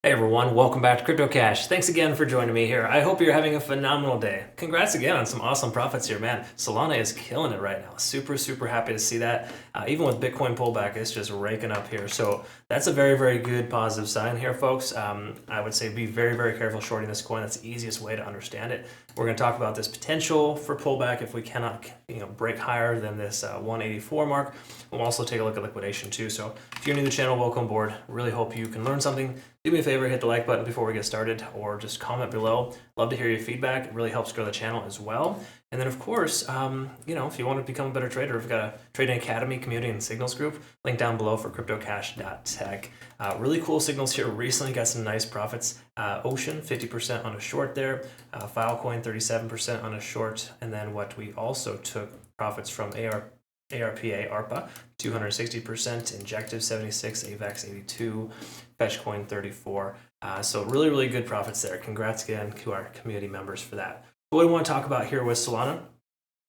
Hey everyone, welcome back to Crypto Cash. Thanks again for joining me here. I hope you're having a phenomenal day. Congrats again on some awesome profits here, man. Solana is killing it right now. Super happy to see that. Even with Bitcoin pullback, it's just raking up here. So that's a very good positive sign here, folks. I would say be very careful shorting this coin. That's the easiest way to understand it. We're going to talk about this potential for pullback if we cannot, break higher than this 184 mark. We'll also take a look at liquidation too. So if you're new to the channel, welcome aboard. Really hope you can learn something. Do me a favor, hit the like button before we get started, or just comment below. Love to hear your feedback. It really helps grow the channel as well. And then, of course, if you want to become a better trader, we've got a trading academy, community, and signals group. Link down below for cryptocash.tech. Really cool signals here. Recently got some nice profits. Ocean, 50% on a short there. Filecoin, 37% on a short. And then what we also took profits from ARPA, 260%, Injective 76, AVAX 82, Fetchcoin 34. So really good profits there. Congrats again to our community members for that. What I want to talk about here with Solana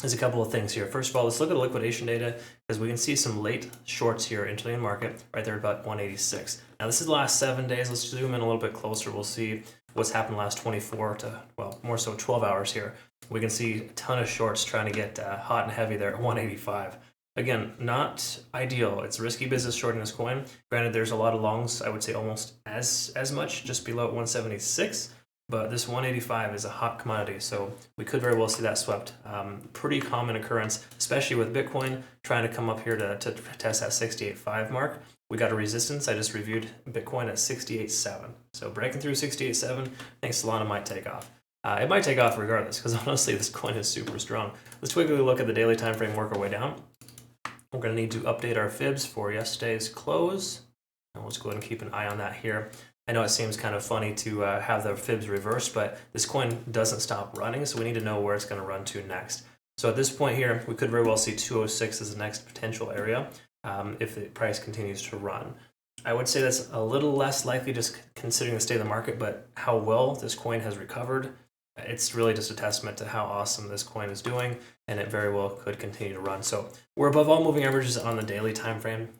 is a couple of things here. First of all, let's look at the liquidation data because we can see some late shorts here entering the market right there about 186. Now this is the last 7 days. Let's zoom in a little bit closer. We'll see what's happened the last 24 to, well, more so 12 hours here. We can see a ton of shorts trying to get hot and heavy there at 185. Again, not ideal. It's risky business shorting this coin. Granted, there's a lot of longs, I would say almost as much, just below 176. But this 185 is a hot commodity, so we could very well see that swept. Pretty common occurrence, especially with Bitcoin trying to come up here to test that 68.5 mark. We got a resistance. I just reviewed Bitcoin at 68.7. So breaking through 68.7, I think Solana might take off. It might take off regardless, because honestly, this coin is super strong. Let's quickly look at the daily time frame, work our way down. We're going to need to update our fibs for yesterday's close. And let's go ahead and keep an eye on that here. I know it seems kind of funny to have the fibs reversed, but this coin doesn't stop running, so we need to know where it's going to run to next. So at this point here, we could very well see 206 as the next potential area if the price continues to run. I would say that's a little less likely just considering the state of the market, but how well this coin has recovered, it's really just a testament to how awesome this coin is doing, and it very well could continue to run. So we're above all moving averages on the daily time frame.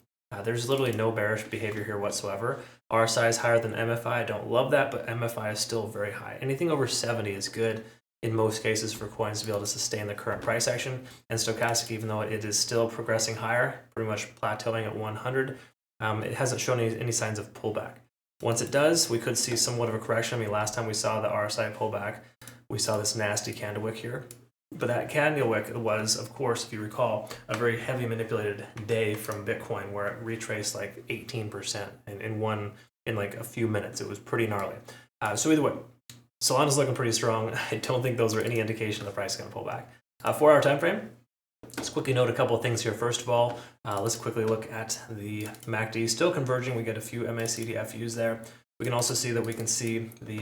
There's literally no bearish behavior here whatsoever. RSI is higher than MFI. I don't love that, but MFI is still very high. Anything over 70 is good in most cases for coins to be able to sustain the current price action. And stochastic, even though it is still progressing higher, pretty much plateauing at 100, it hasn't shown any signs of pullback. Once it does, we could see somewhat of a correction. I mean, last time we saw the RSI pullback, we saw this nasty candle wick here. But that candle wick was, of course, if you recall, a very heavy manipulated day from Bitcoin where it retraced like 18% in like a few minutes. It was pretty gnarly. So either way, Solana's looking pretty strong. I don't think those are any indication the price is going to pull back. 4-hour time frame. Let's quickly note a couple of things here. First of all, let's quickly look at the MACD. Still converging. We get a few MACD FUs there. We can also see that we can see the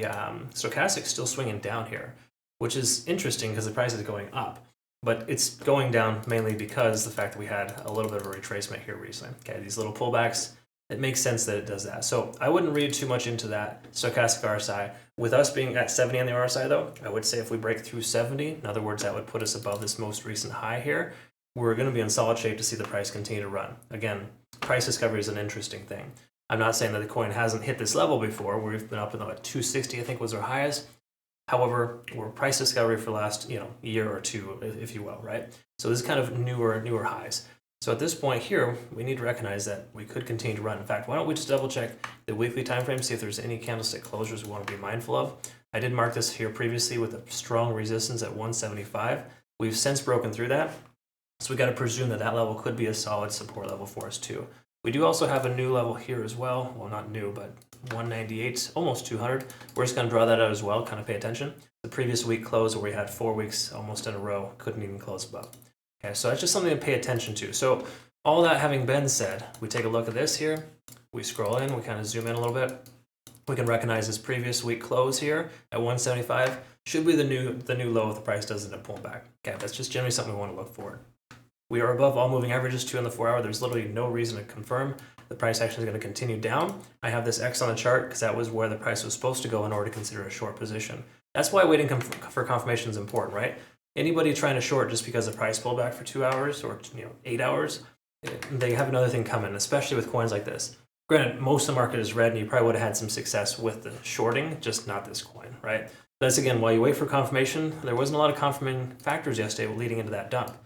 stochastic still swinging down here, which is interesting because the price is going up, but it's going down mainly because the fact that we had a little bit of a retracement here recently. Okay, these little pullbacks, it makes sense that it does that. So I wouldn't read too much into that stochastic RSI. With us being at 70 on the RSI though, I would say if we break through 70, in other words, that would put us above this most recent high here, we're going to be in solid shape to see the price continue to run. Again, price discovery is an interesting thing. I'm not saying that the coin hasn't hit this level before. We've been up in about 260, I think was our highest. However, we're price discovery for the last year or two, if you will, right? So this is kind of newer highs. So at this point here, we need to recognize that we could continue to run. In fact, why don't we just double check the weekly time frame, see if there's any candlestick closures we want to be mindful of. I did mark this here previously with a strong resistance at 175. We've since broken through that. So we got to presume that that level could be a solid support level for us too. We do also have a new level here as well. Well, not new, but 198, almost 200. We're just going to draw that out as well, kind of pay attention. The previous week close where we had 4 weeks almost in a row, couldn't even close above. Okay, so that's just something to pay attention to. So all that having been said, we take a look at this here. We scroll in, we kind of zoom in a little bit. We can recognize this previous week close here at 175 should be the new low if the price doesn't end up pulling back. Okay, that's just generally something we want to look for. We are above all moving averages too on the 4 hour. There's literally no reason to confirm the price action is going to continue down. I have this X on the chart because that was where the price was supposed to go in order to consider a short position. That's why waiting for confirmation is important, right? Anybody trying to short just because the price pulled back for 2 hours or 8 hours, they have another thing coming, especially with coins like this. Granted, most of the market is red, and you probably would have had some success with the shorting, just not this coin, right? That's again, while you wait for confirmation, there wasn't a lot of confirming factors yesterday leading into that dump.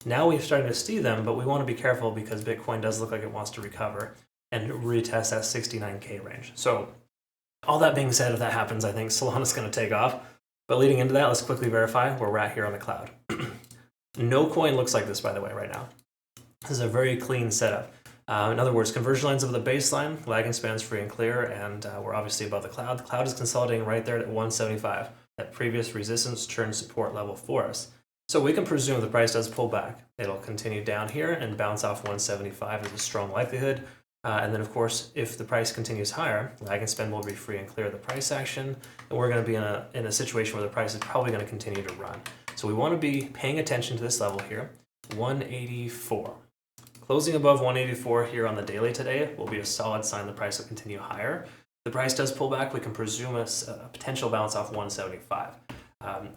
Now we're starting to see them, but we want to be careful because Bitcoin does look like it wants to recover and retest that 69K range. So all that being said, if that happens, I think Solana's going to take off. But leading into that, let's quickly verify where we're at here on the cloud. No coin looks like this, by the way, right now. This is a very clean setup. In other words, conversion lines of the baseline, lagging spans free and clear, and we're obviously above the cloud. The cloud is consolidating right there at 175, that previous resistance turn support level for us. So we can presume the price does pull back. It'll continue down here and bounce off 175 is a strong likelihood. And then, of course, if the price continues higher, lag and spend will be free and clear of the price action, and we're going to be in a situation where the price is probably going to continue to run. So we want to be paying attention to this level here, 184. Closing above 184 here on the daily today will be a solid sign the price will continue higher. If the price does pull back, we can presume a potential bounce off 175.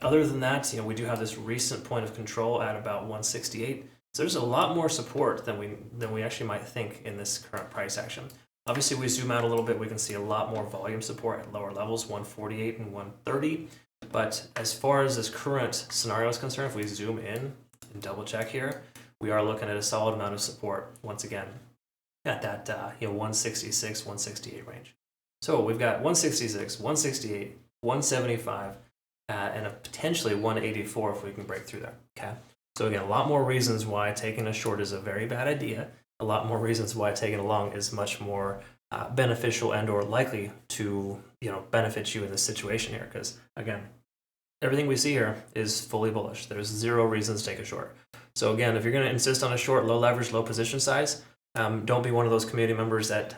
Other than that, we do have this recent point of control at about 168. So there's a lot more support than we actually might think in this current price action. Obviously, we zoom out a little bit, we can see a lot more volume support at lower levels, 148 and 130. But as far as this current scenario is concerned, if we zoom in and double check here, we are looking at a solid amount of support once again at that 166, 168 range. So we've got 166, 168, 175, and a potentially 184 if we can break through there. Okay. So again, a lot more reasons why taking a short is a very bad idea. A lot more reasons why taking a long is much more beneficial and or likely to benefit you in this situation here. Because again, everything we see here is fully bullish. There's zero reasons to take a short. So again, if you're going to insist on a short, low leverage, low position size, don't be one of those community members that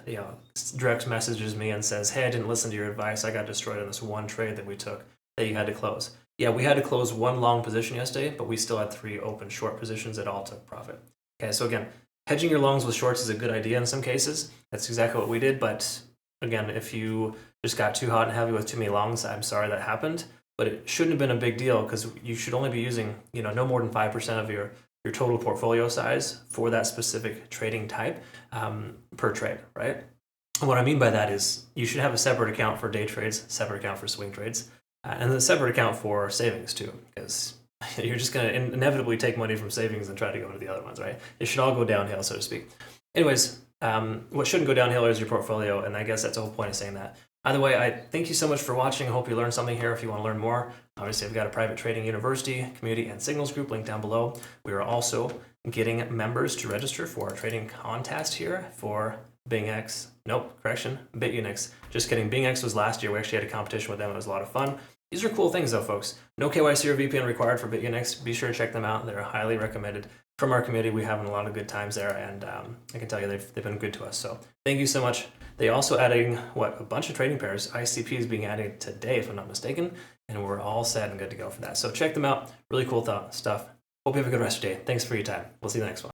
direct messages me and says, "Hey, I didn't listen to your advice. I got destroyed on this one trade that we took that you had to close." Yeah, we had to close one long position yesterday, but we still had 3 open short positions that all took profit. Okay, so again, hedging your longs with shorts is a good idea in some cases. That's exactly what we did. But again, if you just got too hot and heavy with too many longs, I'm sorry that happened. But it shouldn't have been a big deal because you should only be using no more than 5% of your total portfolio size for that specific trading type per trade, right? And what I mean by that is you should have a separate account for day trades, separate account for swing trades, and a separate account for savings too, because you're just going to inevitably take money from savings and try to go into the other ones, right? It should all go downhill, so to speak. Anyways, what shouldn't go downhill is your portfolio, and I guess that's the whole point of saying that. Either way, I thank you so much for watching. I hope you learned something here. If you want to learn more, obviously I've got a private trading university, community, and signals group linked down below. We are also getting members to register for our trading contest here for BingX. Nope, correction, Bitunix. Just kidding. BingX was last year. We actually had a competition with them. It was a lot of fun. These are cool things though, folks. No KYC or VPN required for Bitunix. Be sure to check them out. They're highly recommended. From our community, we're having a lot of good times there, and I can tell you they've been good to us. So thank you so much. They also adding a bunch of trading pairs. ICP is being added today, if I'm not mistaken, and we're all set and good to go for that. So check them out. Really cool stuff. Hope you have a good rest of your day. Thanks for your time. We'll see you in the next one.